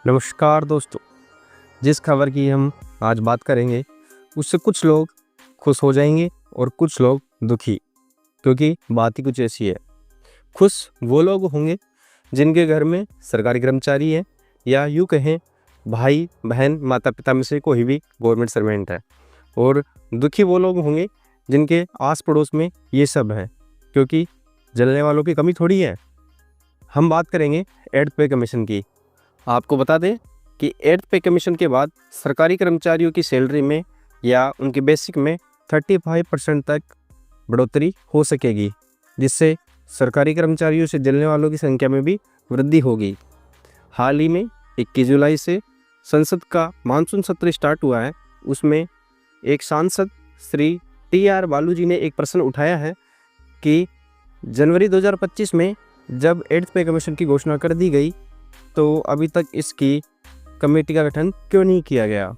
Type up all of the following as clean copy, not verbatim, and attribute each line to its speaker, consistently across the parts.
Speaker 1: नमस्कार दोस्तों, जिस खबर की हम आज बात करेंगे उससे कुछ लोग खुश हो जाएंगे और कुछ लोग दुखी, क्योंकि बात ही कुछ ऐसी है। खुश वो लोग होंगे जिनके घर में सरकारी कर्मचारी है या यूँ कहें भाई बहन माता पिता में से कोई भी गवर्नमेंट सर्वेंट है, और दुखी वो लोग होंगे जिनके आस पड़ोस में ये सब है, क्योंकि जलने वालों की कमी थोड़ी है। हम बात करेंगे 8th पे कमीशन की। आपको बता दें कि 8th पे कमीशन के बाद सरकारी कर्मचारियों की सैलरी में या उनके बेसिक में 35% तक बढ़ोतरी हो सकेगी, जिससे सरकारी कर्मचारियों से जलने वालों की संख्या में भी वृद्धि होगी। हाल ही में 21 जुलाई से संसद का मानसून सत्र स्टार्ट हुआ है। उसमें एक सांसद श्री TR बालू जी ने एक प्रश्न उठाया है कि जनवरी 2025 में जब 8th पे कमीशन की घोषणा कर दी गई तो अभी तक इसकी कमेटी का गठन क्यों नहीं किया गया,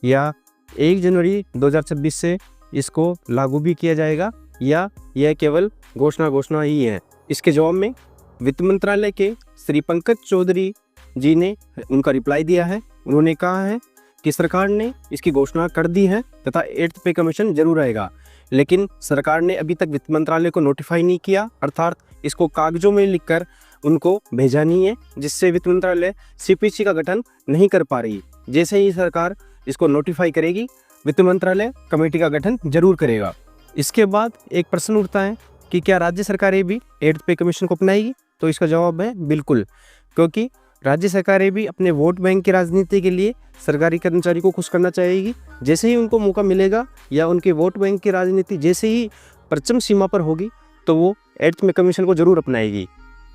Speaker 1: या 1 जनवरी 2026 से इसको लागू भी किया जाएगा, या यह केवल घोषणा ही है। इसके जवाब में वित्त मंत्रालय के श्री पंकज चौधरी जी ने उनका रिप्लाई दिया है। उन्होंने कहा है कि सरकार ने इसकी घोषणा कर दी है तथा 8th पे कमीशन जरूर आएगा, लेकिन सरकार ने अभी तक वित्त मंत्रालय को नोटिफाई नहीं किया, अर्थात इसको कागजों में लिखकर उनको भेजा नहीं है, जिससे वित्त मंत्रालय CPC का गठन नहीं कर पा रही। जैसे ही सरकार इसको नोटिफाई करेगी, वित्त मंत्रालय कमेटी का गठन जरूर करेगा। इसके बाद एक प्रश्न उठता है कि क्या राज्य सरकारें भी 8th पे कमीशन को अपनाएगी, तो इसका जवाब है बिल्कुल, क्योंकि राज्य सरकारें भी अपने वोट बैंक की राजनीति के लिए सरकारी कर्मचारी को खुश करना चाहेगी। जैसे ही उनको मौका मिलेगा या उनके वोट बैंक की राजनीति जैसे ही परचम सीमा पर होगी तो वो 8th पे कमीशन को जरूर अपनाएगी।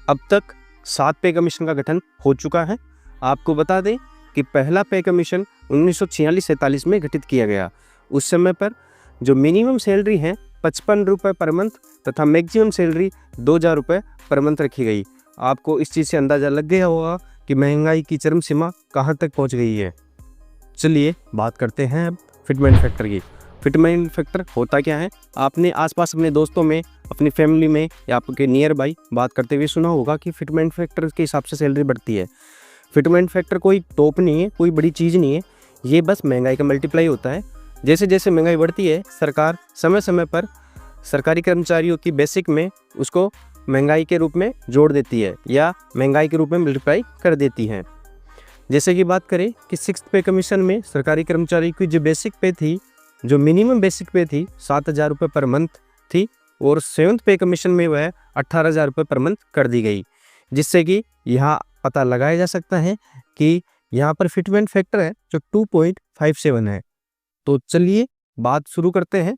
Speaker 1: अब तक 7 पे कमीशन का गठन हो चुका है। आपको बता दें कि पहला पे कमीशन 1946-47 में गठित किया गया। उस समय पर जो मिनिमम सैलरी है 55 रुपये पर मंथ तथा मैक्सिमम सैलरी 2000 रुपये पर मंथ रखी गई। आपको इस चीज़ से अंदाज़ा लग गया होगा कि महंगाई की चरम सीमा कहाँ तक पहुँच गई है। चलिए बात करते हैं अब फिटमेंट फैक्टर की। फिटमेंट फैक्टर होता क्या है? आपने आसपास अपने दोस्तों में, अपनी फैमिली में या आपके नियर बाई बात करते हुए सुना होगा कि फिटमेंट फैक्टर के हिसाब से सैलरी बढ़ती है। फिटमेंट फैक्टर कोई टॉप नहीं है, कोई बड़ी चीज़ नहीं है, ये बस महंगाई का मल्टीप्लाई होता है। जैसे जैसे महंगाई बढ़ती है, सरकार समय समय पर सरकारी कर्मचारियों की बेसिक में उसको महंगाई के रूप में जोड़ देती है या महंगाई के रूप में मल्टीप्लाई कर देती है। जैसे कि बात करें कि 6th पे कमीशन में सरकारी कर्मचारी की जो बेसिक पे थी, जो मिनिमम बेसिक पे थी 7000 रुपये पर मंथ थी, और 7th पे कमीशन में वह 18000 रुपये पर मंथ कर दी गई, जिससे कि यहाँ पता लगाया जा सकता है कि यहाँ पर फिटमेंट फैक्टर है जो 2.57 है। तो चलिए बात शुरू करते हैं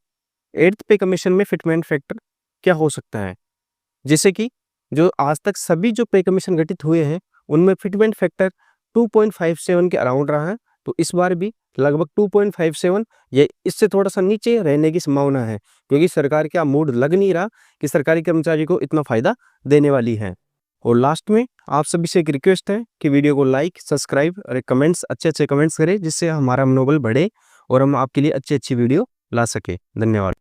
Speaker 1: 8th पे कमीशन में फिटमेंट फैक्टर क्या हो सकता है। जैसे कि जो आज तक सभी जो पे कमीशन गठित हुए हैं उनमें फिटमेंट फैक्टर 2.57 के अराउंड रहा है, तो इस बार भी लगभग 2.57 या इससे थोड़ा सा नीचे रहने की संभावना है, क्योंकि सरकार का मूड लग नहीं रहा कि सरकारी कर्मचारी को इतना फ़ायदा देने वाली है। और लास्ट में आप सभी से एक रिक्वेस्ट है कि वीडियो को लाइक, सब्सक्राइब और कमेंट्स, अच्छे कमेंट्स करें, जिससे हमारा मनोबल बढ़े और हम आपके लिए अच्छी वीडियो ला सके। धन्यवाद।